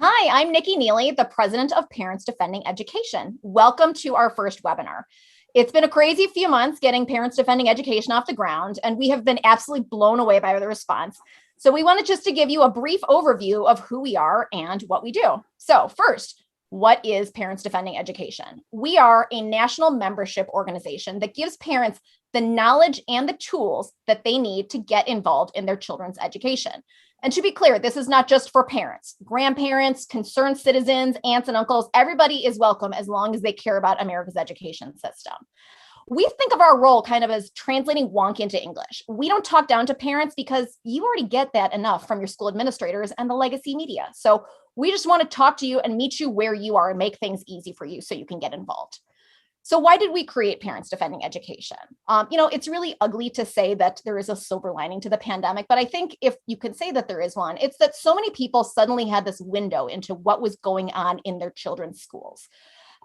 Hi, I'm Nikki Neely, the president of Parents Defending Education. Welcome to our first webinar. It's been a crazy few months getting Parents Defending Education off the ground, and we have been absolutely blown away by the response. So we wanted just to give you a brief overview of who we are and what we do. So first, what is Parents Defending Education? We are a national membership organization that gives parents the knowledge and the tools that they need to get involved in their children's education. And to be clear, this is not just for parents, grandparents, concerned citizens, aunts and uncles. Everybody is welcome as long as they care about America's education system. We think of our role kind of as translating wonk into English. We don't talk down to parents because you already get that enough from your school administrators and the legacy media. So we just want to talk to you and meet you where you are and make things easy for you so you can get involved. So why did we create Parents Defending Education? It's really ugly to say that there is a silver lining to the pandemic, but I think if you could say that there is one, it's that so many people suddenly had this window into what was going on in their children's schools.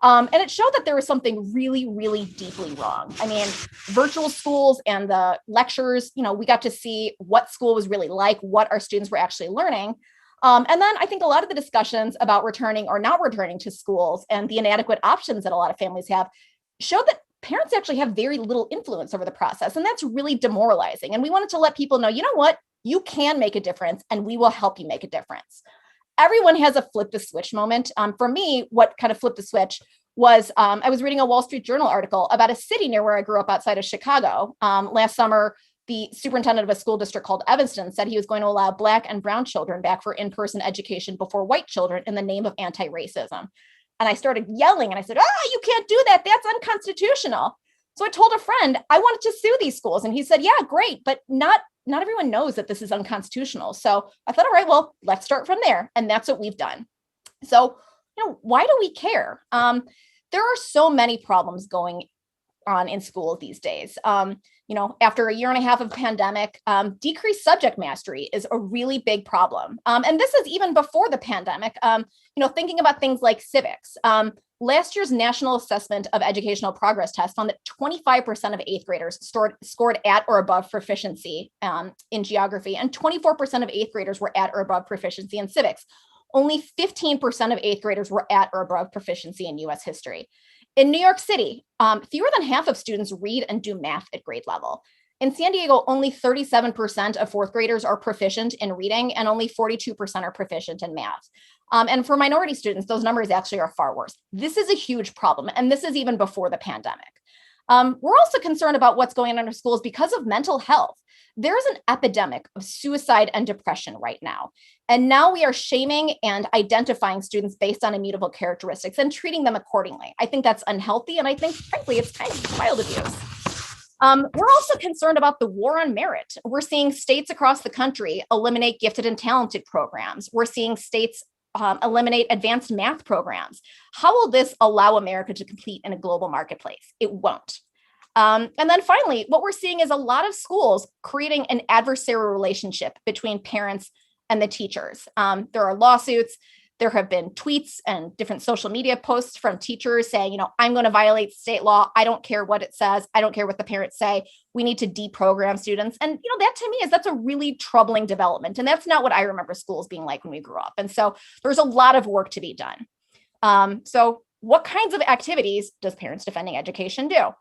And it showed that there was something really, really deeply wrong. I mean, virtual schools and the lectures, we got to see what school was really like, what our students were actually learning. And then I think a lot of the discussions about returning or not returning to schools and the inadequate options that a lot of families have showed that parents actually have very little influence over the process. And that's really demoralizing. And we wanted to let people know, you know what, you can make a difference and we will help you make a difference. Everyone has a flip the switch moment. For me, what kind of flipped the switch was I was reading a Wall Street Journal article about a city near where I grew up outside of Chicago. Last summer, the superintendent of a school district called Evanston said he was going to allow Black and brown children back for in-person education before white children in the name of anti-racism. And I started yelling and I said, you can't do that. That's unconstitutional. So I told a friend, I wanted to sue these schools. And he said, yeah, great, but not everyone knows that this is unconstitutional. So I thought, all right, well, let's start from there. And that's what we've done. So, why do we care? There are so many problems going on in school these days. After a year and a half of pandemic, decreased subject mastery is a really big problem. And this is even before the pandemic, thinking about things like civics. Last year's National Assessment of Educational Progress test found that 25% of eighth graders scored at or above proficiency in geography, and 24% of eighth graders were at or above proficiency in civics. Only 15% of eighth graders were at or above proficiency in US history. In New York City, fewer than half of students read and do math at grade level. In San Diego, only 37% of fourth graders are proficient in reading and only 42% are proficient in math. And for minority students, those numbers actually are far worse. This is a huge problem, and this is even before the pandemic. We're also concerned about what's going on in our schools because of mental health. There's an epidemic of suicide and depression right now. And now we are shaming and identifying students based on immutable characteristics and treating them accordingly. I think that's unhealthy. And I think, frankly, it's kind of child abuse. We're also concerned about the war on merit. We're seeing states across the country eliminate gifted and talented programs. We're seeing states eliminate advanced math programs. How will this allow America to compete in a global marketplace? It won't. And then finally, what we're seeing is a lot of schools creating an adversarial relationship between parents and the teachers. There are lawsuits. There have been tweets and different social media posts from teachers saying, I'm going to violate state law. I don't care what it says. I don't care what the parents say. We need to deprogram students. And, that to me that's a really troubling development. And that's not what I remember schools being like when we grew up. And so there's a lot of work to be done. So what kinds of activities does Parents Defending Education do?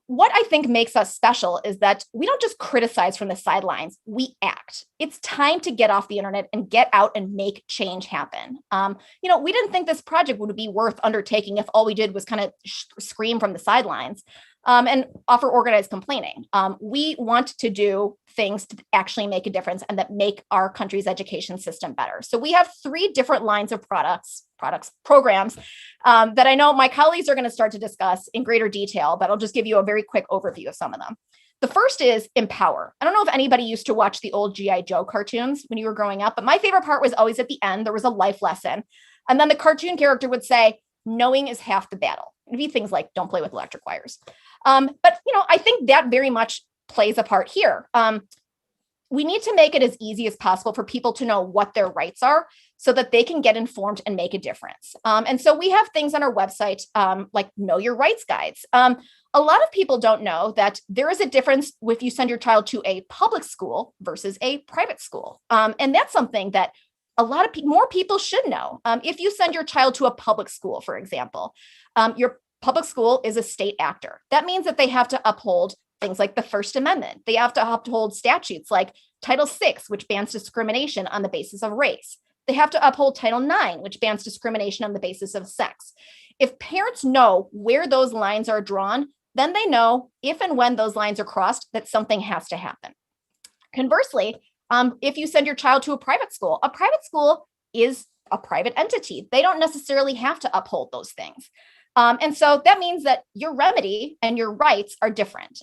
What I think makes us special is that we don't just criticize from the sidelines, we act. It's time to get off the internet and get out and make change happen. We didn't think this project would be worth undertaking if all we did was kind of scream from the sidelines and offer organized complaining. We want to do things to actually make a difference and that make our country's education system better. So we have 3 different lines of programs that I know my colleagues are going to start to discuss in greater detail, but I'll just give you a very quick overview of some of them. The first is Empower. I don't know if anybody used to watch the old G.I. Joe cartoons when you were growing up, but my favorite part was always at the end, there was a life lesson. And then the cartoon character would say, knowing is half the battle. It'd be things like, don't play with electric wires. But I think that very much plays a part here. We need to make it as easy as possible for people to know what their rights are so that they can get informed and make a difference. And so we have things on our website like Know Your Rights guides. A lot of people don't know that there is a difference if you send your child to a public school versus a private school. And that's something that more people should know. If you send your child to a public school, for example, your public school is a state actor. That means that they have to uphold things like the First Amendment. They have to uphold statutes like Title VI, which bans discrimination on the basis of race. They have to uphold Title IX, which bans discrimination on the basis of sex. If parents know where those lines are drawn, then they know if and when those lines are crossed, that something has to happen. Conversely, if you send your child to a private school is a private entity. They don't necessarily have to uphold those things. And so that means that your remedy and your rights are different.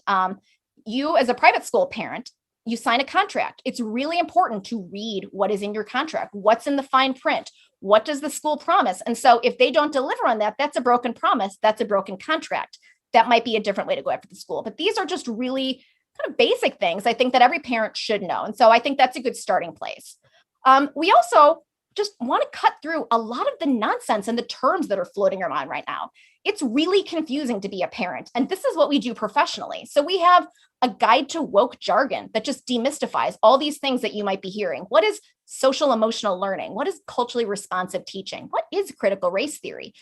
You, as a private school parent, you sign a contract. It's really important to read what is in your contract, what's in the fine print, what does the school promise? And so if they don't deliver on that, that's a broken promise, that's a broken contract. That might be a different way to go after the school. But these are just really kind of basic things I think that every parent should know. And so I think that's a good starting place. We also just want to cut through a lot of the nonsense and the terms that are floating around right now. It's really confusing to be a parent, and this is what we do professionally. So we have a guide to woke jargon that just demystifies all these things that you might be hearing. What is social emotional learning? What is culturally responsive teaching? What is critical race theory?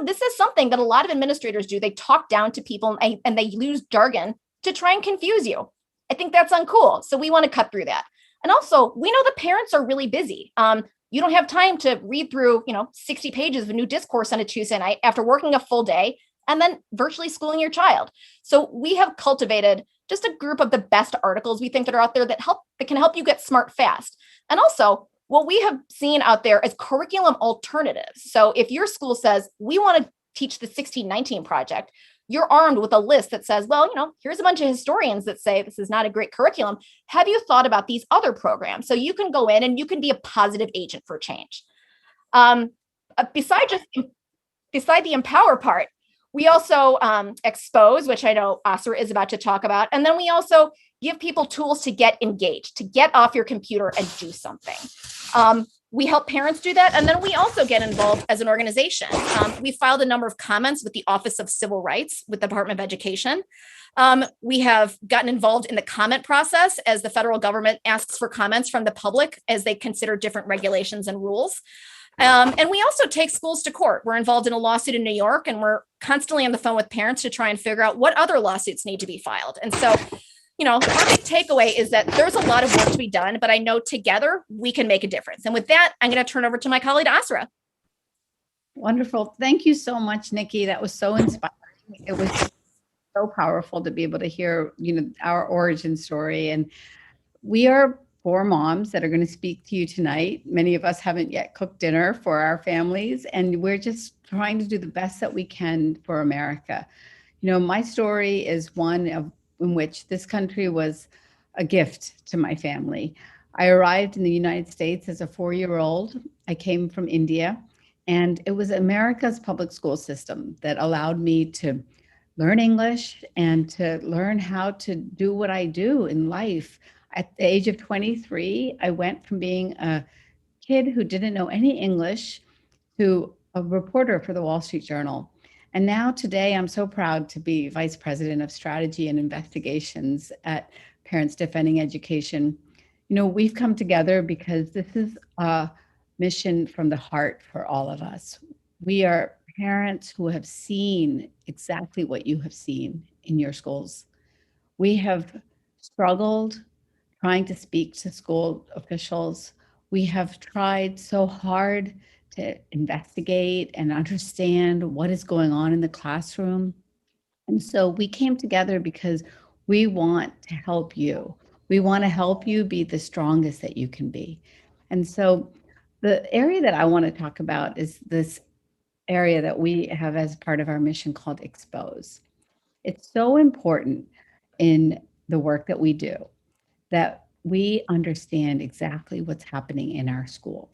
This is something that a lot of administrators do. They talk down to people and they use jargon to try and confuse you. I think that's uncool. So we want to cut through that. And also, we know the parents are really busy. You don't have time to read through, 60 pages of a new discourse on a Tuesday night after working a full day and then virtually schooling your child. So we have cultivated just a group of the best articles we think that are out there that can help you get smart fast. And also, what we have seen out there is curriculum alternatives. So if your school says, we want to teach the 1619 project, you're armed with a list that says, well, here's a bunch of historians that say this is not a great curriculum. Have you thought about these other programs? So you can go in and you can be a positive agent for change. Beside the empower part, we also expose, which I know Asra is about to talk about. And then we also give people tools to get engaged, to get off your computer and do something. We help parents do that. And then we also get involved as an organization. We filed a number of comments with the Office of Civil Rights with the Department of Education. We have gotten involved in the comment process as the federal government asks for comments from the public as they consider different regulations and rules. And we also take schools to court. We're involved in a lawsuit in New York, and we're constantly on the phone with parents to try and figure out what other lawsuits need to be filed. And so our big takeaway is that there's a lot of work to be done, but I know together we can make a difference. And with that, I'm going to turn over to my colleague, Asra. Wonderful. Thank you so much, Nikki. That was so inspiring. It was so powerful to be able to hear, our origin story. And we are 4 moms that are going to speak to you tonight. Many of us haven't yet cooked dinner for our families, and we're just trying to do the best that we can for America. My story is one in which this country was a gift to my family. I arrived in the United States as a 4-year-old. I came from India, and it was America's public school system that allowed me to learn English and to learn how to do what I do in life. At the age of 23, I went from being a kid who didn't know any English to a reporter for the Wall Street Journal. And now today, I'm so proud to be Vice President of Strategy and Investigations at Parents Defending Education. We've come together because this is a mission from the heart for all of us. We are parents who have seen exactly what you have seen in your schools. We have struggled trying to speak to school officials. We have tried so hard to investigate and understand what is going on in the classroom. And so we came together because we want to help you. We want to help you be the strongest that you can be. And so the area that I want to talk about is this area that we have as part of our mission called Expose. It's so important in the work that we do that we understand exactly what's happening in our schools.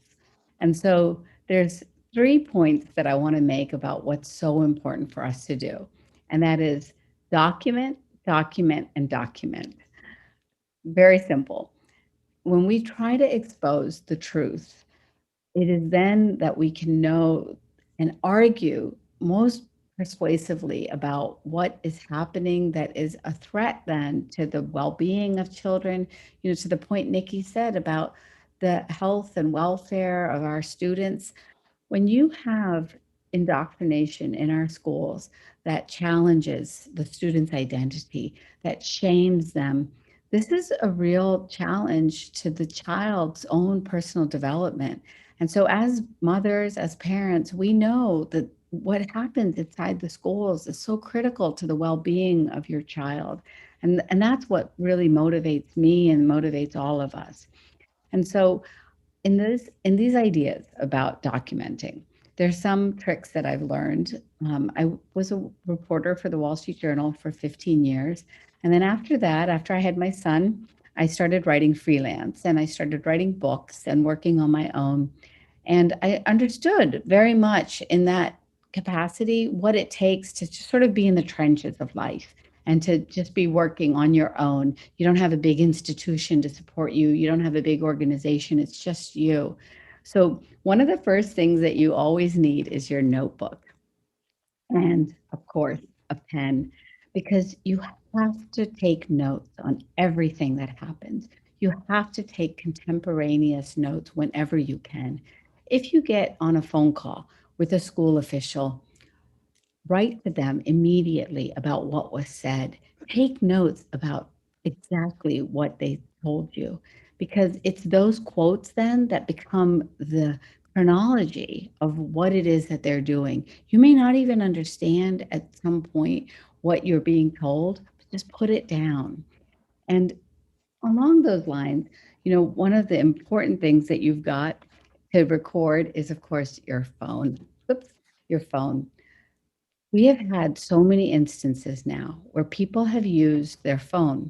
And so there's 3 points that I want to make about what's so important for us to do. And that is document, document, and document. Very simple. When we try to expose the truth, it is then that we can know and argue most persuasively about what is happening that is a threat then to the well-being of children, to the point Nikki said about the health and welfare of our students. When you have indoctrination in our schools that challenges the student's identity, that shames them, this is a real challenge to the child's own personal development. And so, as mothers, as parents, we know that what happens inside the schools is so critical to the well being of your child. And that's what really motivates me and motivates all of us. And so, in these ideas about documenting, there's some tricks that I've learned. I was a reporter for the Wall Street Journal for 15 years. And then after that, after I had my son, I started writing freelance and I started writing books and working on my own. And I understood very much in that capacity what it takes to just sort of be in the trenches of life and to just be working on your own. You don't have a big institution to support you. You don't have a big organization. It's just you. So one of the first things that you always need is your notebook. And of course, a pen, because you have to take notes on everything that happens. You have to take contemporaneous notes whenever you can. If you get on a phone call with a school official, write to them immediately about what was said. Take notes about exactly what they told you, because it's those quotes then that become the chronology of what it is that they're doing. You may not even understand at some point what you're being told, but just put it down. And along those lines, one of the important things that you've got to record is, of course, your phone. Oops, your phone. We have had so many instances now where people have used their phone,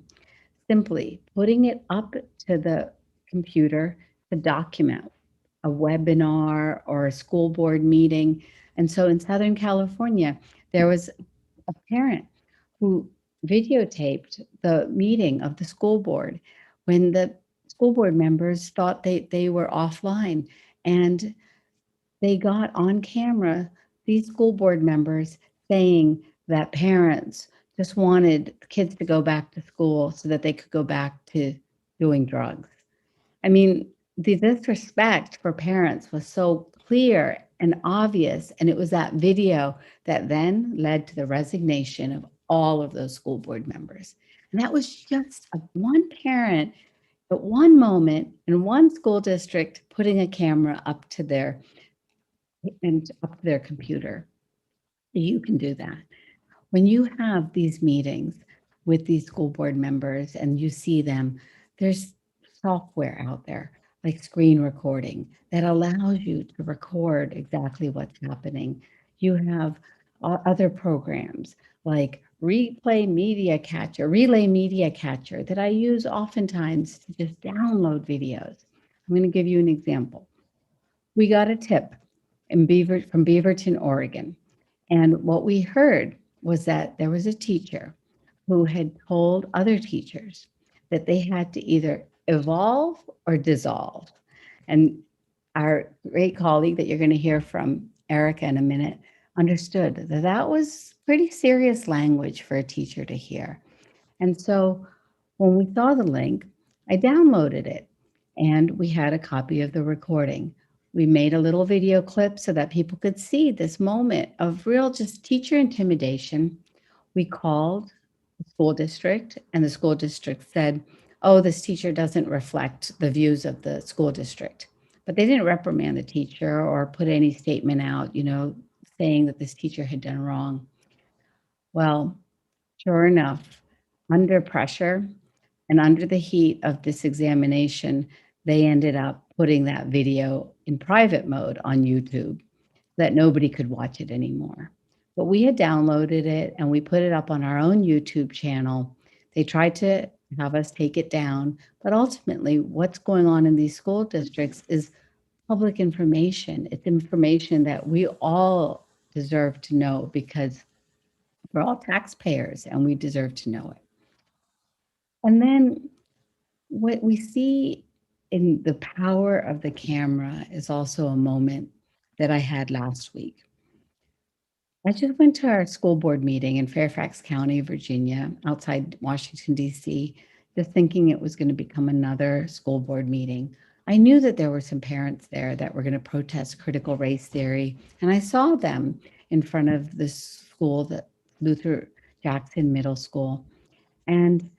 simply putting it up to the computer to document a webinar or a school board meeting. And so in Southern California, there was a parent who videotaped the meeting of the school board when the school board members thought they were offline. And they got on camera these school board members saying that parents just wanted kids to go back to school so that they could go back to doing drugs. I mean, the disrespect for parents was so clear and obvious. And it was that video that then led to the resignation of all of those school board members. And that was just one parent at one moment in one school district putting a camera up to their computer. You can do that. When you have these meetings with these school board members and you see them, there's software out there like screen recording that allows you to record exactly what's happening. You have other programs like Relay Media Catcher that I use oftentimes to just download videos. I'm going to give you an example. We got a tip from Beaverton, Oregon. And what we heard was that there was a teacher who had told other teachers that they had to either evolve or dissolve. And our great colleague that you're going to hear from, Erica, in a minute, understood that that was pretty serious language for a teacher to hear. And so when we saw the link, I downloaded it and we had a copy of the recording. We made a little video clip so that people could see this moment of real just teacher intimidation. We called the school district and the school district said, oh, this teacher doesn't reflect the views of the school district. But they didn't reprimand the teacher or put any statement out, saying that this teacher had done wrong. Well, sure enough, under pressure and under the heat of this examination, they ended up putting that video in private mode on YouTube so that nobody could watch it anymore. But we had downloaded it and we put it up on our own YouTube channel. They tried to have us take it down, but ultimately what's going on in these school districts is public information. It's information that we all deserve to know because we're all taxpayers and we deserve to know it. And then what we see in the power of the camera is also a moment that I had last week. I just went to our school board meeting in Fairfax County, Virginia, outside Washington, D.C., just thinking it was going to become another school board meeting. I knew that there were some parents there that were going to protest critical race theory. And I saw them in front of this school, the Luther Jackson Middle School. And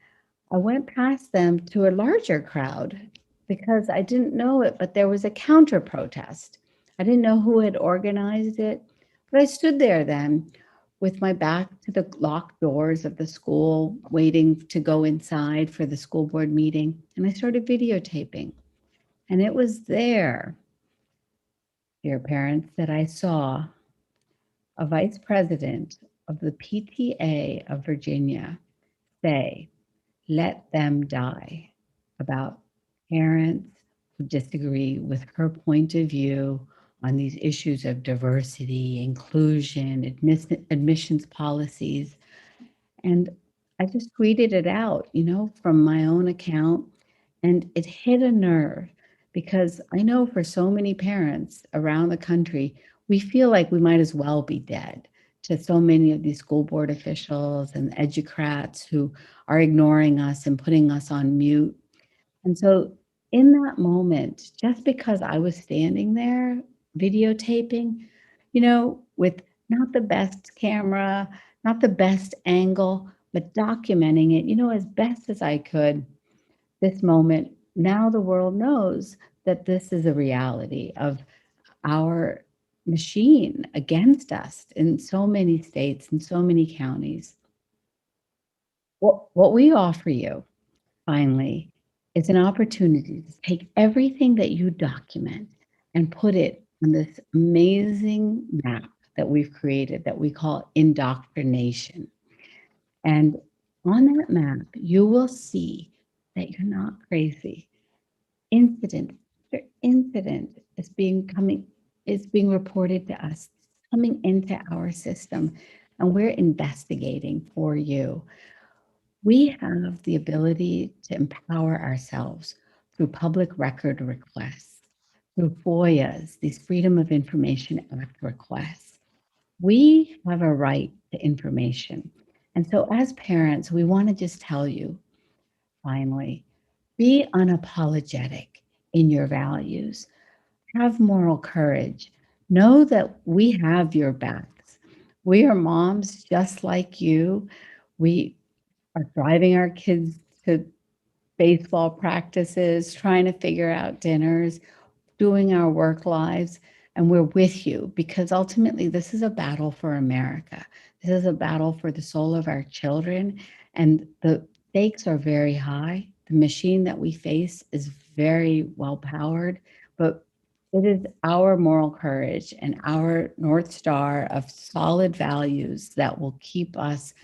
I went past them to a larger crowd because I didn't know it, but there was a counter protest. I didn't know who had organized it, but I stood there then with my back to the locked doors of the school, waiting to go inside for the school board meeting. And I started videotaping. And it was there, dear parents, that I saw a vice president of the PTA of Virginia say, "Let them die," about parents who disagree with her point of view on these issues of diversity, inclusion, admissions policies. And I just tweeted it out, from my own account. And it hit a nerve because I know for so many parents around the country, we feel like we might as well be dead to so many of these school board officials and educrats who are ignoring us and putting us on mute. And so in that moment, just because I was standing there videotaping, with not the best camera, not the best angle, but documenting it, as best as I could, this moment, now the world knows that this is a reality of our machine against us in so many states and so many counties. What we offer you, finally, is an opportunity to take everything that you document and put it on this amazing map that we've created that we call indoctrination. And on that map, you will see that you're not crazy. Incident after incident is being reported to us, coming into our system, and we're investigating for you. We have the ability to empower ourselves through public record requests, through FOIAs, these Freedom of Information Act requests. We have a right to information. And so as parents, we want to just tell you, finally, be unapologetic in your values. Have moral courage. Know that we have your backs. We are moms just like you. We are driving our kids to baseball practices, trying to figure out dinners, doing our work lives, and we're with you because ultimately this is a battle for America. This is a battle for the soul of our children, and the stakes are very high. The machine that we face is very well powered, but it is our moral courage and our North Star of solid values that will keep us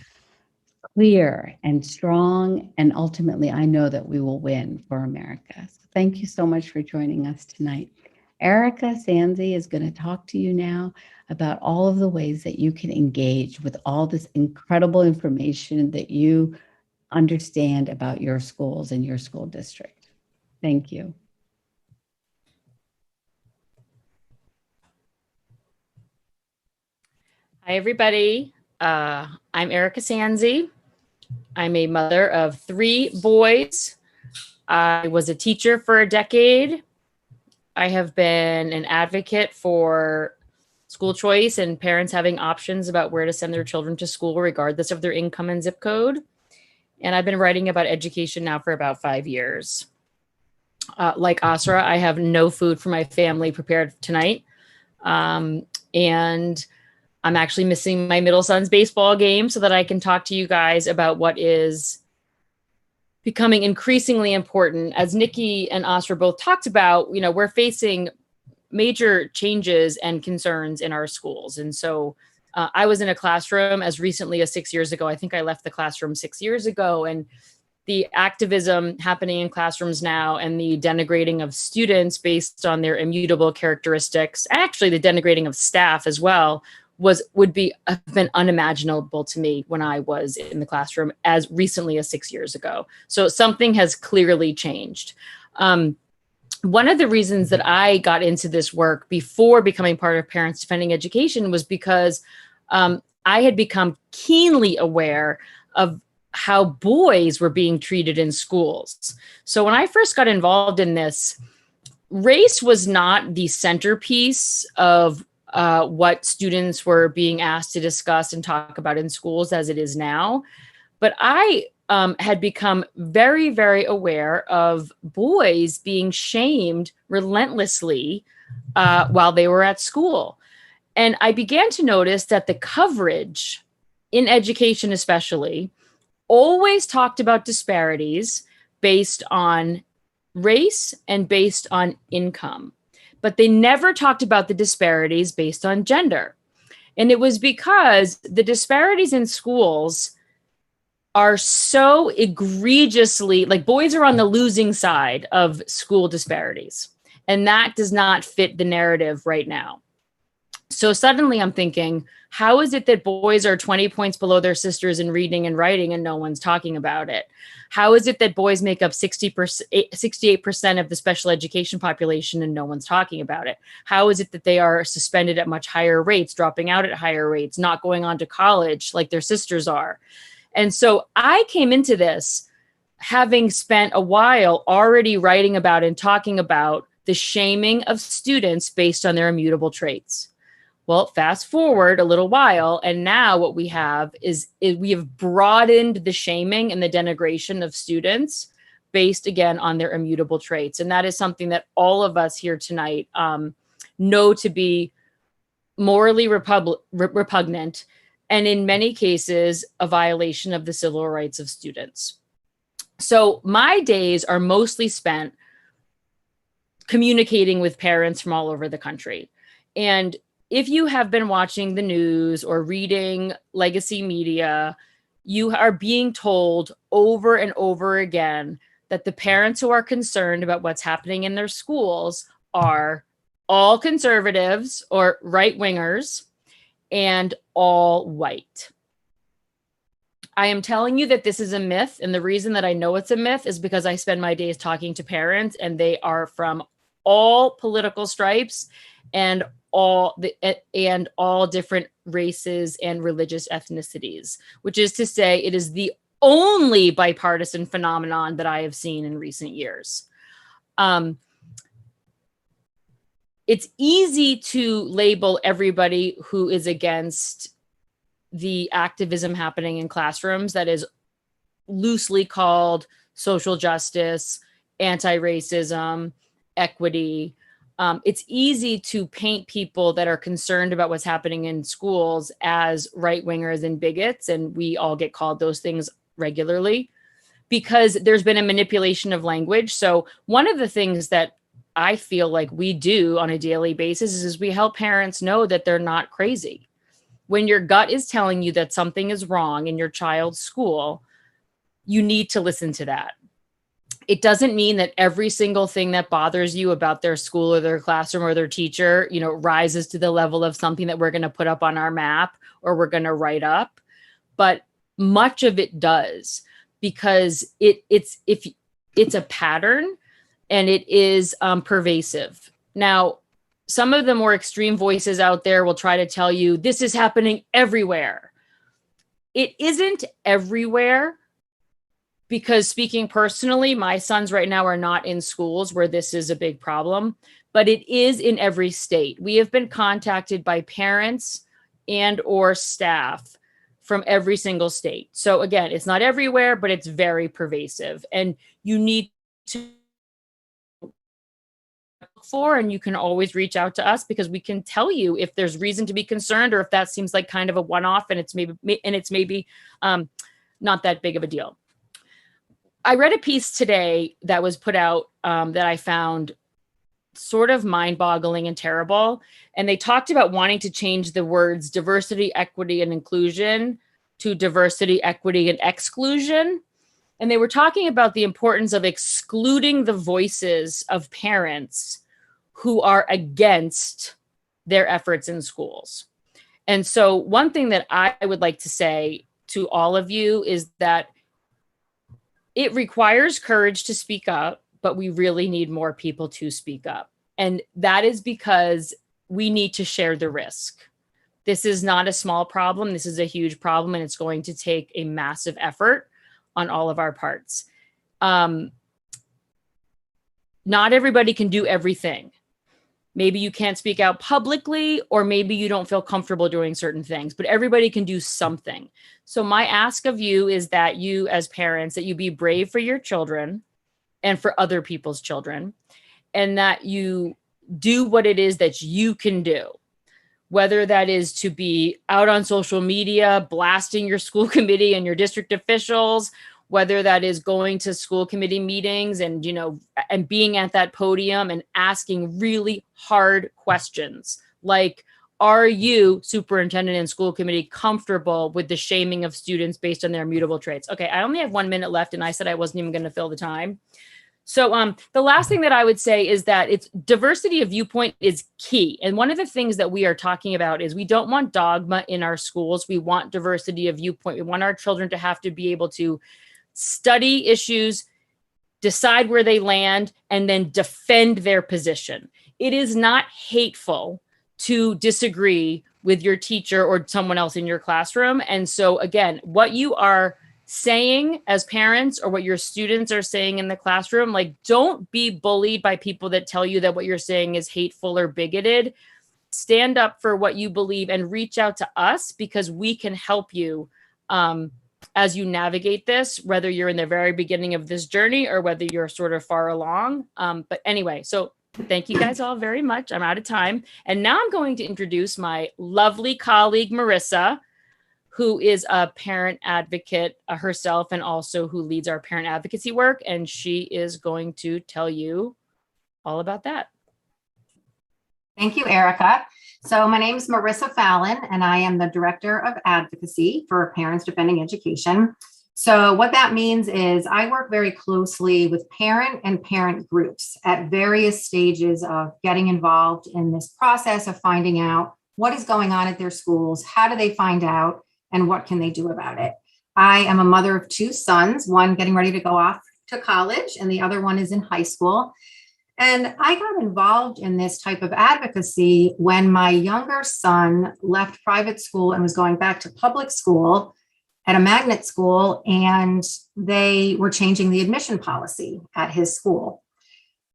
clear and strong. And ultimately, I know that we will win for America. So thank you so much for joining us tonight. Erica Sanzi is going to talk to you now about all of the ways that you can engage with all this incredible information that you understand about your schools and your school district. Thank you. Hi, everybody. I'm Erica Sanzi. I'm a mother of 3 boys. I was a teacher for a decade. I have been an advocate for school choice and parents having options about where to send their children to school, regardless of their income and zip code. And I've been writing about education now for about 5 years. Like Asra, I have no food for my family prepared tonight. And I'm actually missing my middle son's baseball game so that I can talk to you guys about what is becoming increasingly important. As Nikki and Asra both talked about, we're facing major changes and concerns in our schools. And so I was in a classroom as recently as 6 years ago. I think I left the classroom 6 years ago. And the activism happening in classrooms now and the denigrating of students based on their immutable characteristics, actually the denigrating of staff as well, would have been unimaginable to me when I was in the classroom as recently as 6 years ago. So something has clearly changed. One of the reasons that I got into this work before becoming part of Parents Defending Education was because I had become keenly aware of how boys were being treated in schools. So when I first got involved in this, race was not the centerpiece of what students were being asked to discuss and talk about in schools as it is now. But I had become very, very aware of boys being shamed relentlessly while they were at school. And I began to notice that the coverage in education, especially, always talked about disparities based on race and based on income, but they never talked about the disparities based on gender. And it was because the disparities in schools are so egregiously, like, boys are on the losing side of school disparities. And that does not fit the narrative right now. So suddenly I'm thinking, how is it that boys are 20 points below their sisters in reading and writing and no one's talking about it? How is it that boys make up 68% of the special education population and no one's talking about it? How is it that they are suspended at much higher rates, dropping out at higher rates, not going on to college like their sisters are? And so I came into this having spent a while already writing about and talking about the shaming of students based on their immutable traits. Well, fast forward a little while, and now what we have is we have broadened the shaming and the denigration of students based, again, on their immutable traits. And that is something that all of us here tonight know to be morally repugnant, and in many cases, a violation of the civil rights of students. So my days are mostly spent communicating with parents from all over the country. And if you have been watching the news or reading legacy media, you are being told over and over again that the parents who are concerned about what's happening in their schools are all conservatives or right-wingers and all white. I am telling you that this is a myth. And the reason that I know it's a myth is because I spend my days talking to parents, and they are from all political stripes and all different races and religious ethnicities, which is to say, it is the only bipartisan phenomenon that I have seen in recent years. It's easy to label everybody who is against the activism happening in classrooms that is loosely called social justice, anti-racism, equity. It's easy to paint people that are concerned about what's happening in schools as right-wingers and bigots, and we all get called those things regularly because there's been a manipulation of language. So one of the things that I feel like we do on a daily basis is we help parents know that they're not crazy. When your gut is telling you that something is wrong in your child's school, you need to listen to that. It doesn't mean that every single thing that bothers you about their school or their classroom or their teacher, rises to the level of something that we're going to put up on our map or we're going to write up. But much of it does, because it's a pattern and it is pervasive. Now, some of the more extreme voices out there will try to tell you this is happening everywhere. It isn't everywhere. Because speaking personally, my sons right now are not in schools where this is a big problem, but it is in every state. We have been contacted by parents and or staff from every single state. So again, it's not everywhere, but it's very pervasive. And you need to look for, and you can always reach out to us because we can tell you if there's reason to be concerned or if that seems like kind of a one-off and it's maybe not that big of a deal. I read a piece today that was put out that I found sort of mind-boggling and terrible. And they talked about wanting to change the words diversity, equity, and inclusion to diversity, equity, and exclusion. And they were talking about the importance of excluding the voices of parents who are against their efforts in schools. And so one thing that I would like to say to all of you is that it requires courage to speak up, but we really need more people to speak up. And that is because we need to share the risk. This is not a small problem. This is a huge problem, and it's going to take a massive effort on all of our parts. not everybody can do everything. Maybe you can't speak out publicly, or maybe you don't feel comfortable doing certain things, but everybody can do something. So my ask of you is that you, as parents, that you be brave for your children and for other people's children, and that you do what it is that you can do, whether that is to be out on social media, blasting your school committee and your district officials, whether that is going to school committee meetings and, and being at that podium and asking really hard questions like, are you, superintendent and school committee, comfortable with the shaming of students based on their mutable traits? Okay, I only have 1 minute left, and I said I wasn't even going to fill the time. So the last thing that I would say is that it's diversity of viewpoint is key. And one of the things that we are talking about is we don't want dogma in our schools. We want diversity of viewpoint. We want our children to have to be able to study issues, decide where they land, and then defend their position. It is not hateful to disagree with your teacher or someone else in your classroom. And so again, what you are saying as parents or what your students are saying in the classroom, like, don't be bullied by people that tell you that what you're saying is hateful or bigoted. Stand up for what you believe and reach out to us, because we can help you as you navigate this, whether you're in the very beginning of this journey or whether you're sort of far along. But anyway, so thank you guys all very much. I'm out of time. And now I'm going to introduce my lovely colleague, Marissa, who is a parent advocate herself and also who leads our parent advocacy work. And she is going to tell you all about that. Thank you, Erica. So my name is Marissa Fallon, and I am the Director of Advocacy for Parents Defending Education. So what that means is I work very closely with parent and parent groups at various stages of getting involved in this process of finding out what is going on at their schools, how do they find out, and what can they do about it. I am a mother of 2 sons, one getting ready to go off to college, and the other one is in high school. And I got involved in this type of advocacy when my younger son left private school and was going back to public school at a magnet school, and they were changing the admission policy at his school.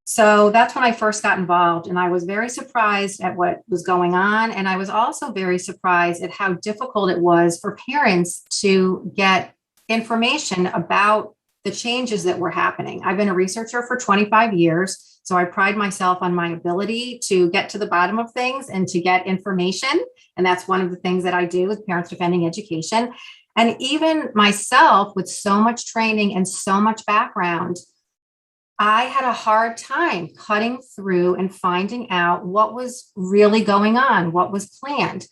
So that's when I first got involved, and I was very surprised at what was going on. And I was also very surprised at how difficult it was for parents to get information about the changes that were happening. I've been a researcher for 25 years, so I pride myself on my ability to get to the bottom of things and to get information. And that's one of the things that I do with Parents Defending Education. And even myself, with so much training and so much background, I had a hard time cutting through and finding out what was really going on, what was planned.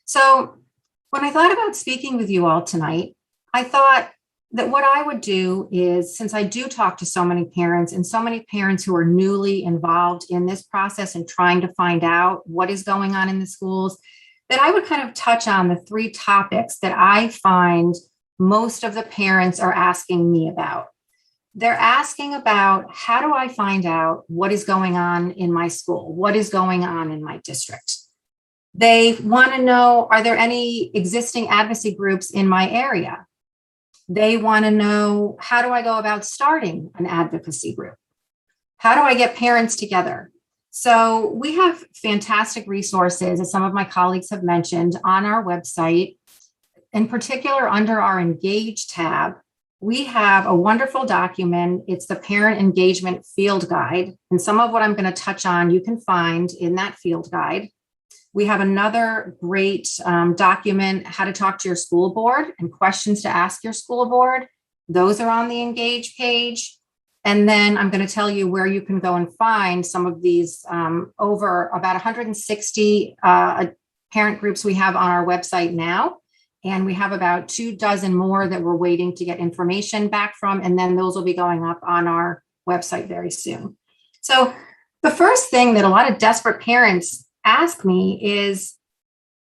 So when I thought about speaking with you all tonight, I thought that what I would do is, since I do talk to so many parents and so many parents who are newly involved in this process and trying to find out what is going on in the schools, that I would kind of touch on the 3 topics that I find most of the parents are asking me about. They're asking about, how do I find out what is going on in my school? What is going on in my district? They want to know, are there any existing advocacy groups in my area? They want to know, how do I go about starting an advocacy group? How do I get parents together? So we have fantastic resources, as some of my colleagues have mentioned, on our website. In particular, under our Engage tab, we have a wonderful document. It's the Parent Engagement Field Guide. And some of what I'm going to touch on, you can find in that field guide. We have another great document, how to talk to your school board and questions to ask your school board. Those are on the Engage page. And then I'm going to tell you where you can go and find some of these over about 160 parent groups we have on our website now. And we have about 24 more that we're waiting to get information back from. And then those will be going up on our website very soon. So the first thing that a lot of desperate parents ask me is,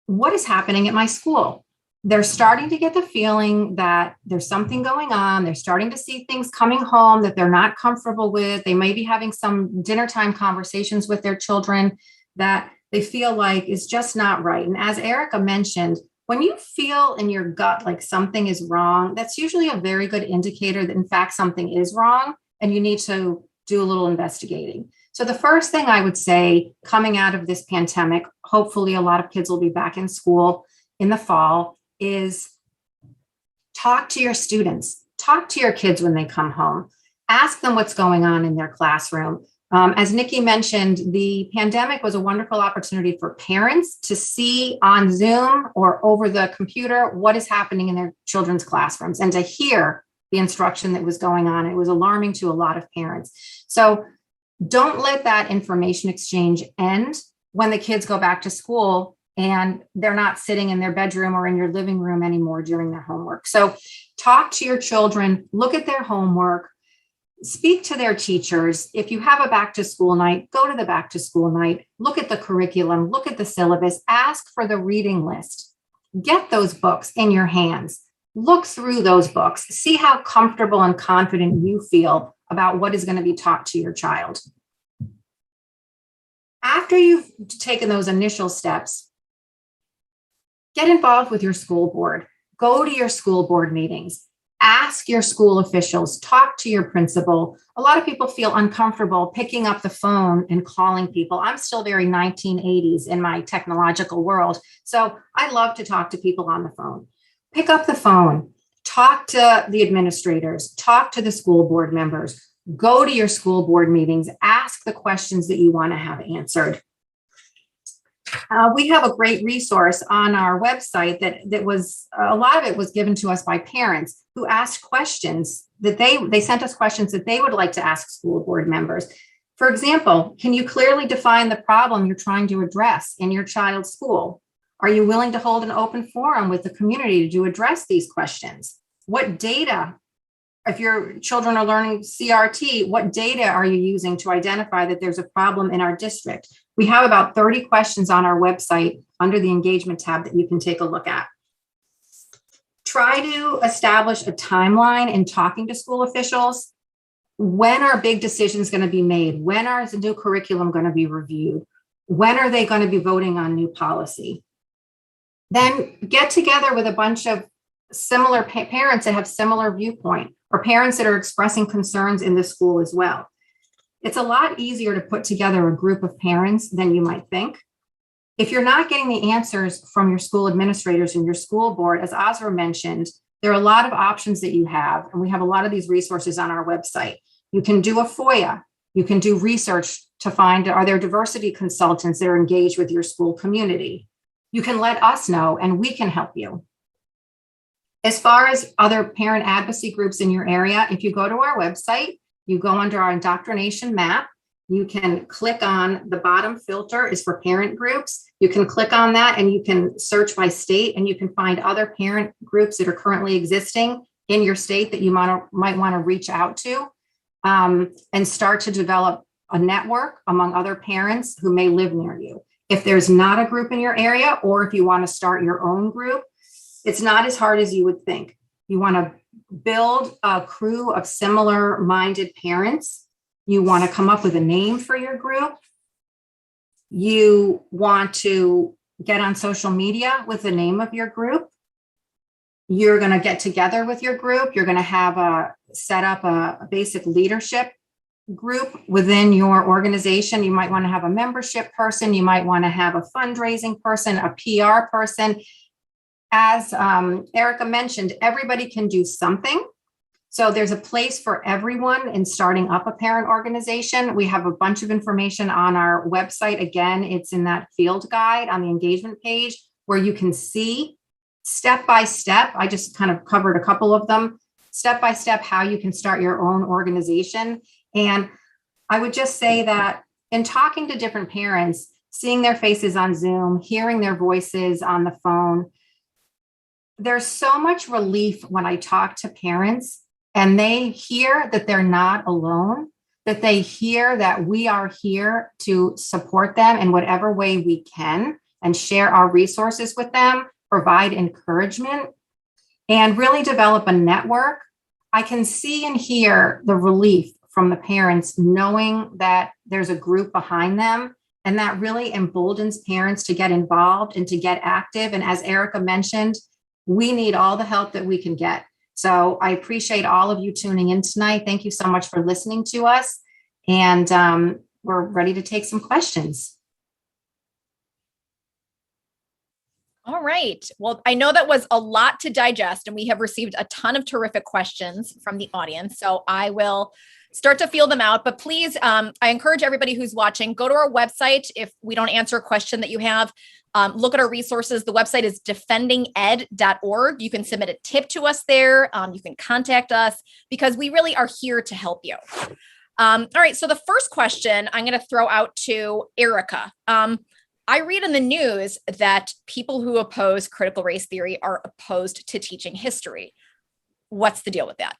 what is happening at my school? They're starting to get the feeling that there's something going on. They're starting to see things coming home that they're not comfortable with. They may be having some dinner time conversations with their children that they feel like is just not right. And as Erica mentioned, when you feel in your gut like something is wrong, that's usually a very good indicator that in fact something is wrong and you need to do a little investigating. So the first thing I would say coming out of this pandemic, hopefully a lot of kids will be back in school in the fall, is talk to your students, talk to your kids when they come home, ask them what's going on in their classroom. As Nikki mentioned, the pandemic was a wonderful opportunity for parents to see on Zoom or over the computer what is happening in their children's classrooms and to hear the instruction that was going on. It was alarming to a lot of parents. So don't let that information exchange end when the kids go back to school and they're not sitting in their bedroom or in your living room anymore doing their homework. So talk to your children, look at their homework, speak to their teachers. If you have a back to school night, go to the back to school night, look at the curriculum, look at the syllabus, ask for the reading list, get those books in your hands, look through those books, see how comfortable and confident you feel about what is going to be taught to your child. After you've taken those initial steps, get involved with your school board, go to your school board meetings. Ask your school officials, talk to your principal. A lot of people feel uncomfortable picking up the phone and calling people. I'm still very 1980s in my technological world. So I love to talk to people on the phone. Pick up the phone, talk to the administrators, talk to the school board members, go to your school board meetings, ask the questions that you want to have answered. We have a great resource on our website that was, a lot of it was given to us by parents who asked questions that they sent us questions that they would like to ask school board members. For example, can you clearly define the problem you're trying to address in your child's school? Are you willing to hold an open forum with the community to address these questions? What data, if your children are learning CRT, what data are you using to identify that there's a problem in our district? We have about 30 questions on our website under the engagement tab that you can take a look at. Try to establish a timeline in talking to school officials. When are big decisions going to be made? When is the new curriculum going to be reviewed? When are they going to be voting on new policy? Then get together with a bunch of similar parents that have similar viewpoint, or parents that are expressing concerns in the school as well. It's a lot easier to put together a group of parents than you might think. If you're not getting the answers from your school administrators and your school board, as Azra mentioned, there are a lot of options that you have, and we have a lot of these resources on our website. You can do a FOIA. You can do research to find, are there diversity consultants that are engaged with your school community? You can let us know, and we can help you. As far as other parent advocacy groups in your area, if you go to our website, you go under our indoctrination map, you can click on the bottom filter is for parent groups. You can click on that and you can search by state, and you can find other parent groups that are currently existing in your state that you might want to reach out to, and start to develop a network among other parents who may live near you. If there's not a group in your area, or if you want to start your own group, it's not as hard as you would think. You want to build a crew of similar minded parents. You want to come up with a name for your group. You want to get on social media with the name of your group. You're going to get together with your group. You're going to set up a basic leadership group within your organization. You might want to have a membership person. You might want to have a fundraising person, a PR person. As Erica mentioned, everybody can do something. So there's a place for everyone in starting up a parent organization. We have a bunch of information on our website. Again, it's in that field guide on the engagement page where you can see step by step. I just kind of covered a couple of them, step by step, how you can start your own organization. And I would just say that in talking to different parents, seeing their faces on Zoom, hearing their voices on the phone, there's so much relief when I talk to parents and they hear that they're not alone, that they hear that we are here to support them in whatever way we can and share our resources with them, provide encouragement, and really develop a network. I can see and hear the relief from the parents knowing that there's a group behind them, and that really emboldens parents to get involved and to get active. And as Erica mentioned, we need all the help that we can get. So I appreciate all of you tuning in tonight. Thank you so much for listening to us. And we're ready to take some questions. All right. Well, I know that was a lot to digest, and we have received a ton of terrific questions from the audience. So I will start to feel them out. But please, I encourage everybody who's watching, go to our website. If we don't answer a question that you have, look at our resources. The website is defendinged.org. You can submit a tip to us there. You can contact us because we really are here to help you. All right. So the first question I'm going to throw out to Erica. I read in the news that people who oppose critical race theory are opposed to teaching history. What's the deal with that?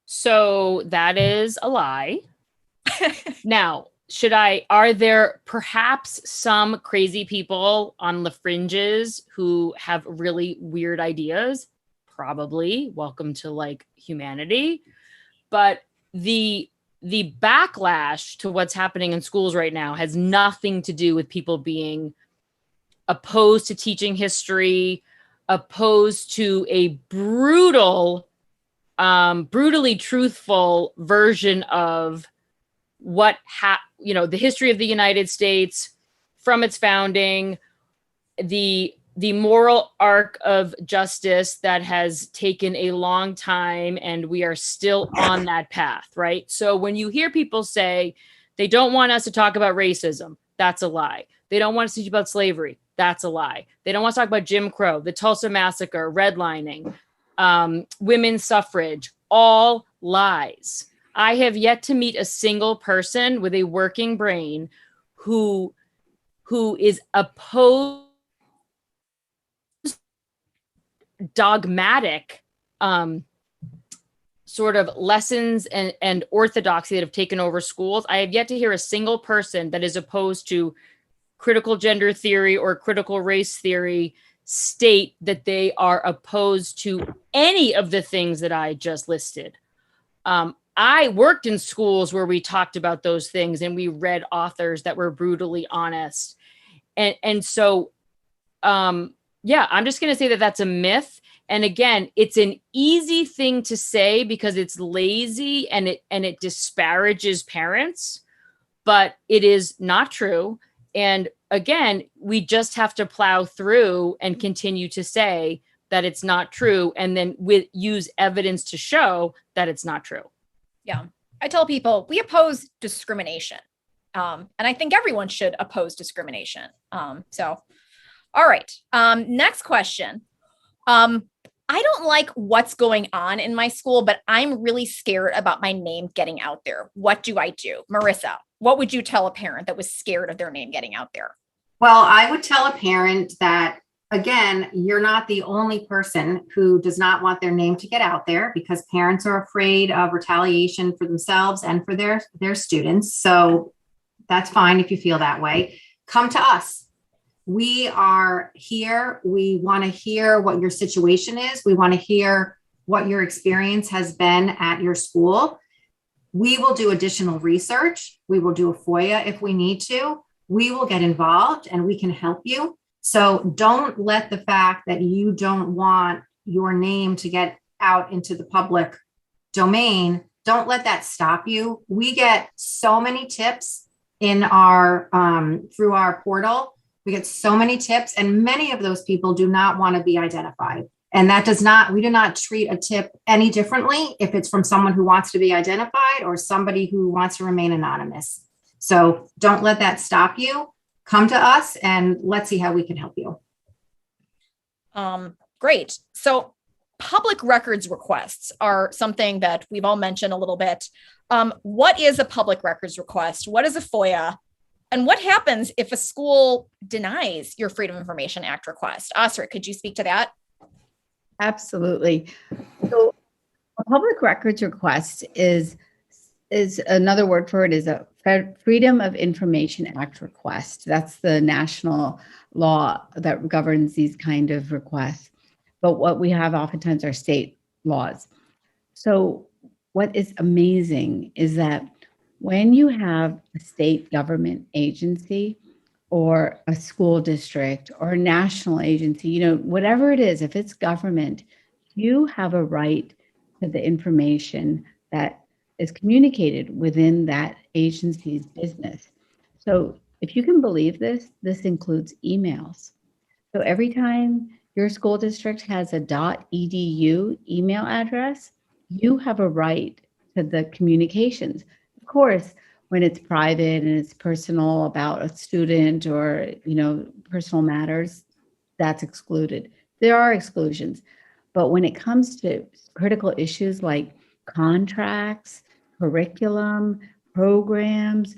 So that is a lie. Now, are there perhaps some crazy people on the fringes who have really weird ideas? Probably. Welcome to like humanity. But the backlash to what's happening in schools right now has nothing to do with people being opposed to teaching history, opposed to a brutally truthful version of the history of the United States from its founding, the moral arc of justice that has taken a long time, and we are still on that path, right? So when you hear people say they don't want us to talk about racism, that's a lie. They don't want us to teach about slavery, that's a lie. They don't want us to talk about Jim Crow, the Tulsa Massacre, redlining, women's suffrage, all lies. I have yet to meet a single person with a working brain who is opposed dogmatic sort of lessons and orthodoxy that have taken over schools. I have yet to hear a single person that is opposed to critical gender theory or critical race theory state that they are opposed to any of the things that I just listed. I worked in schools where we talked about those things and we read authors that were brutally honest. And so, yeah, I'm just going to say that that's a myth. And again, it's an easy thing to say because it's lazy and it disparages parents, but it is not true. And again, we just have to plow through and continue to say that it's not true, and then use evidence to show that it's not true. Yeah. I tell people we oppose discrimination. And I think everyone should oppose discrimination. All right. Next question. I don't like what's going on in my school, but I'm really scared about my name getting out there. What do I do? Marissa, what would you tell a parent that was scared of their name getting out there? Well, I would tell a parent that, again, you're not the only person who does not want their name to get out there, because parents are afraid of retaliation for themselves and for their students. So that's fine if you feel that way. Come to us. We are here. We want to hear what your situation is. We want to hear what your experience has been at your school. We will do additional research. We will do a FOIA if we need to. We will get involved and we can help you. So don't let the fact that you don't want your name to get out into the public domain, don't let that stop you. We get so many tips in our through our portal. We get so many tips, and many of those people do not want to be identified. And we do not treat a tip any differently if it's from someone who wants to be identified or somebody who wants to remain anonymous. So don't let that stop you. Come to us and let's see how we can help you. Great. So public records requests are something that we've all mentioned a little bit. What is a public records request? What is a FOIA? And what happens if a school denies your Freedom of Information Act request? Asra, could you speak to that? Absolutely. So a public records request is another word for it is a Freedom of Information Act request. That's the national law that governs these kind of requests. But what we have oftentimes are state laws. So what is amazing is that when you have a state government agency or a school district or a national agency, whatever it is, if it's government, you have a right to the information that is communicated within that agency's business. So if you can believe this, this includes emails. So every time your school district has a .edu email address, you have a right to the communications. Of course, when it's private and it's personal about a student or, personal matters, that's excluded. There are exclusions. But when it comes to critical issues like contracts, curriculum, programs,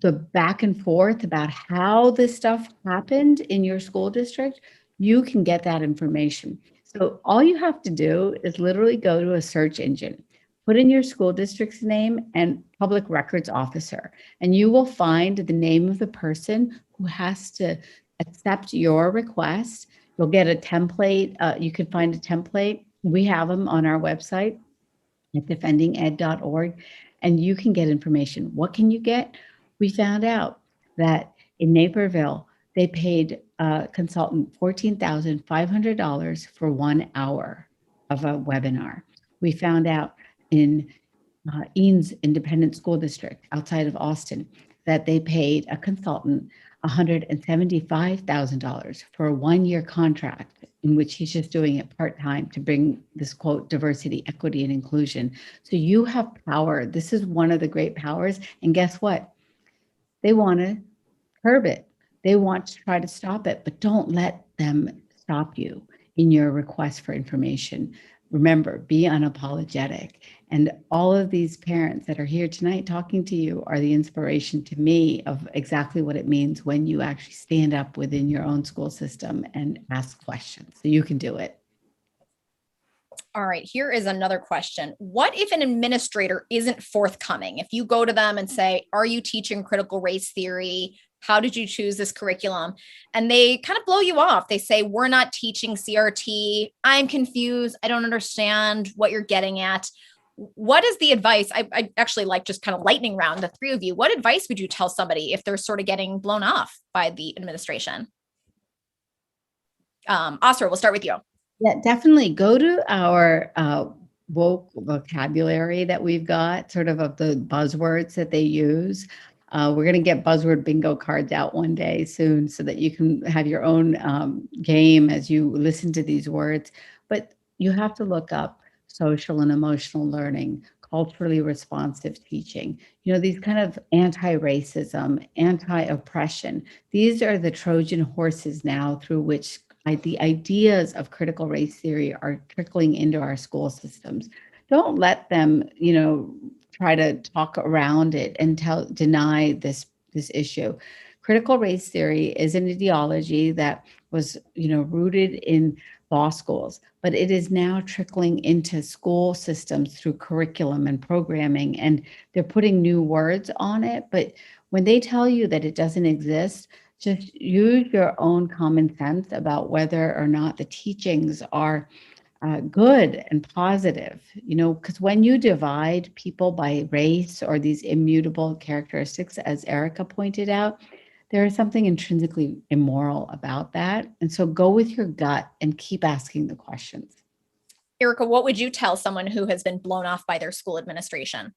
the back and forth about how this stuff happened in your school district, you can get that information. So all you have to do is literally go to a search engine, put in your school district's name and public records officer, and you will find the name of the person who has to accept your request. You'll get a template. You can find a template. We have them on our website at defendinged.org, and you can get information. What can you get? We found out that in Naperville, they paid a consultant $14,500 for 1 hour of a webinar. We found out in Eanes Independent School District outside of Austin that they paid a consultant $175,000 for a 1-year contract in which he's just doing it part-time to bring this quote, diversity, equity, and inclusion. So you have power. This is one of the great powers. And guess what? They want to curb it. They want to try to stop it, but don't let them stop you in your request for information. Remember, be unapologetic. And all of these parents that are here tonight talking to you are the inspiration to me of exactly what it means when you actually stand up within your own school system and ask questions. So you can do it. All right, here is another question. What if an administrator isn't forthcoming? If you go to them and say, are you teaching critical race theory? How did you choose this curriculum? And they kind of blow you off. They say, we're not teaching CRT. I'm confused. I don't understand what you're getting at. What is the advice? I actually like just kind of lightning round the three of you. What advice would you tell somebody if they're sort of getting blown off by the administration? Asra, we'll start with you. Yeah, definitely go to our woke vocabulary that we've got, sort of the buzzwords that they use. We're going to get buzzword bingo cards out one day soon so that you can have your own game as you listen to these words. But you have to look up social and emotional learning, culturally responsive teaching, these kind of anti-racism, anti-oppression. These are the Trojan horses now through which the ideas of critical race theory are trickling into our school systems. Don't let them, try to talk around it and deny this issue. Critical race theory is an ideology that was, rooted in law schools, but it is now trickling into school systems through curriculum and programming, and they're putting new words on it. But when they tell you that it doesn't exist, just use your own common sense about whether or not the teachings are good and positive, because when you divide people by race or these immutable characteristics, as Erica pointed out, there is something intrinsically immoral about that. And so go with your gut and keep asking the questions. Erica, what would you tell someone who has been blown off by their school administration?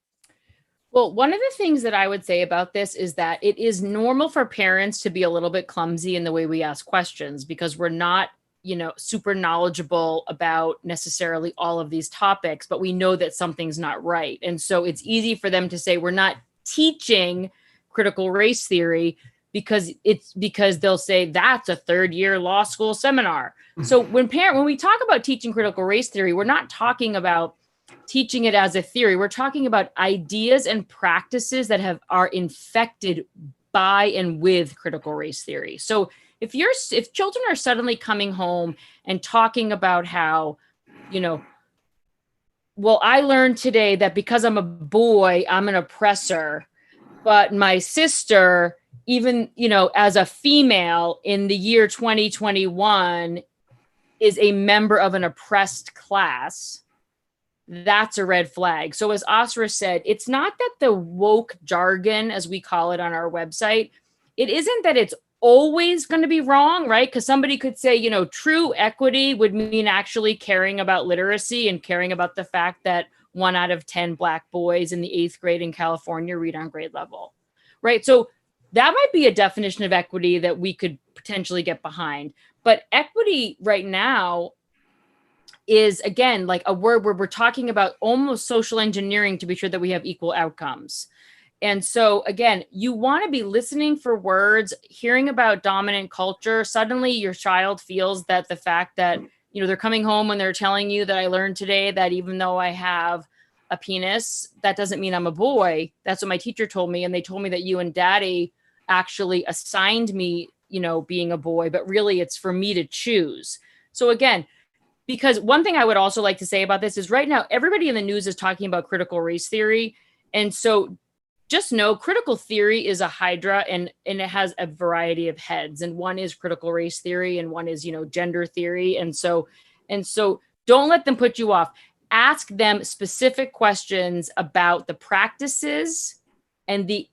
Well, one of the things that I would say about this is that it is normal for parents to be a little bit clumsy in the way we ask questions because we're not, super knowledgeable about necessarily all of these topics, but we know that something's not right. And so it's easy for them to say, we're not teaching critical race theory because they'll say that's a third-year law school seminar. So when we talk about teaching critical race theory, we're not talking about teaching it as a theory. We're talking about ideas and practices that are infected by and with critical race theory. So if children are suddenly coming home and talking about how, well, I learned today that because I'm a boy, I'm an oppressor, but my sister, even, as a female in the year 2021 is a member of an oppressed class, that's a red flag. So as Asra said, it's not that the woke jargon, as we call it on our website, it isn't that it's always going to be wrong, right? Because somebody could say, true equity would mean actually caring about literacy and caring about the fact that 1 out of 10 Black boys in the 8th grade in California read on grade level, right? So that might be a definition of equity that we could potentially get behind. But equity right now is, again, like a word where we're talking about almost social engineering to be sure that we have equal outcomes. And so, again, you want to be listening for words, hearing about dominant culture. Suddenly your child feels that the fact that, you know, they're coming home and they're telling you that I learned today that even though I have a penis, that doesn't mean I'm a boy. That's what my teacher told me. And they told me that you and daddy actually assigned me, you know, being a boy, but really it's for me to choose. So again, because one thing I would also like to say about this is right now, everybody in the news is talking about critical race theory. And so just know critical theory is a hydra and it has a variety of heads. And one is critical race theory and one is, you know, gender theory. And so don't let them put you off. Ask them specific questions about the practices and the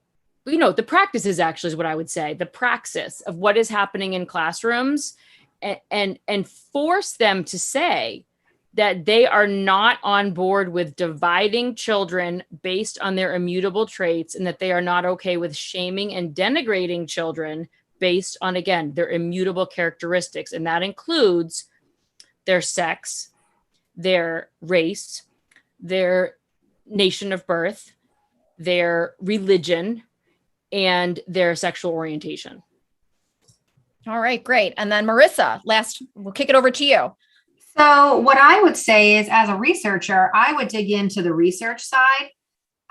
practices actually is what I would say, the praxis of what is happening in classrooms and force them to say that they are not on board with dividing children based on their immutable traits and that they are not okay with shaming and denigrating children based on, again, their immutable characteristics. And that includes their sex, their race, their nation of birth, their religion, and their sexual orientation. All right, great. And then Marissa, we'll kick it over to you. So what I would say is, as a researcher, I would dig into the research side.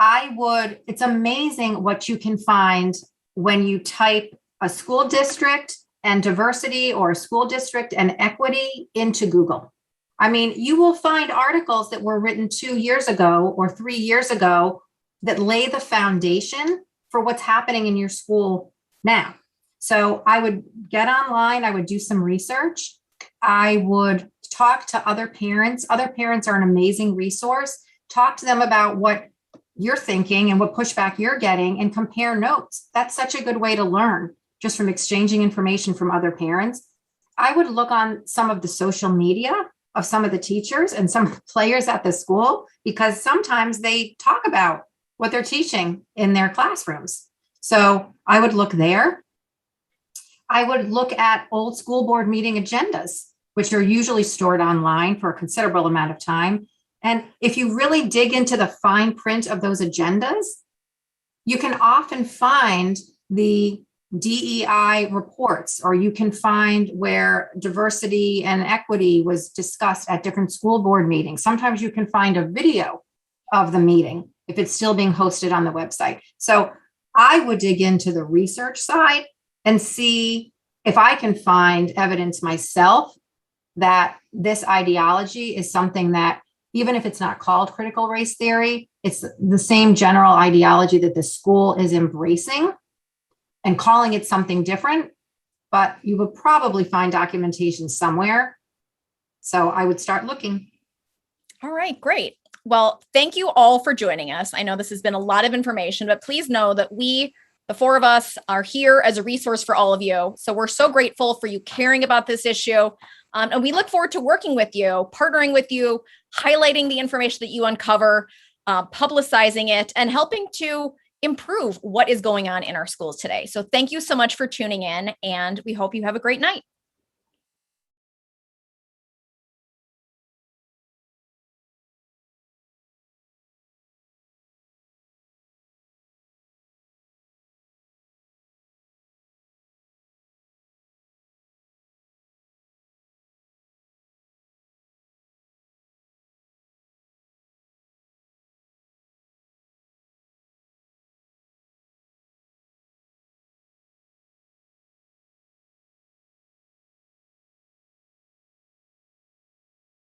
It's amazing what you can find when you type a school district and diversity or a school district and equity into Google. I mean, you will find articles that were written 2 years ago or 3 years ago that lay the foundation for what's happening in your school now. So I would get online, I would do some research. I would talk to other parents. Other parents are an amazing resource. Talk to them about what you're thinking and what pushback you're getting and compare notes. That's such a good way to learn, just from exchanging information from other parents. I would look on some of the social media of some of the teachers and some players at the school, because sometimes they talk about what they're teaching in their classrooms. So I would look there. I would look at old school board meeting agendas, which are usually stored online for a considerable amount of time. And if you really dig into the fine print of those agendas, you can often find the DEI reports, or you can find where diversity and equity was discussed at different school board meetings. Sometimes you can find a video of the meeting if it's still being hosted on the website. So I would dig into the research side and see if I can find evidence myself that this ideology is something that, even if it's not called critical race theory, it's the same general ideology that the school is embracing and calling it something different, but you will probably find documentation somewhere. So I would start looking. All right, great. Well, thank you all for joining us. I know this has been a lot of information, but please know that we, the four of us, are here as a resource for all of you. So we're so grateful for you caring about this issue. And we look forward to working with you, partnering with you, highlighting the information that you uncover, publicizing it, and helping to improve what is going on in our schools today. So thank you so much for tuning in, and we hope you have a great night.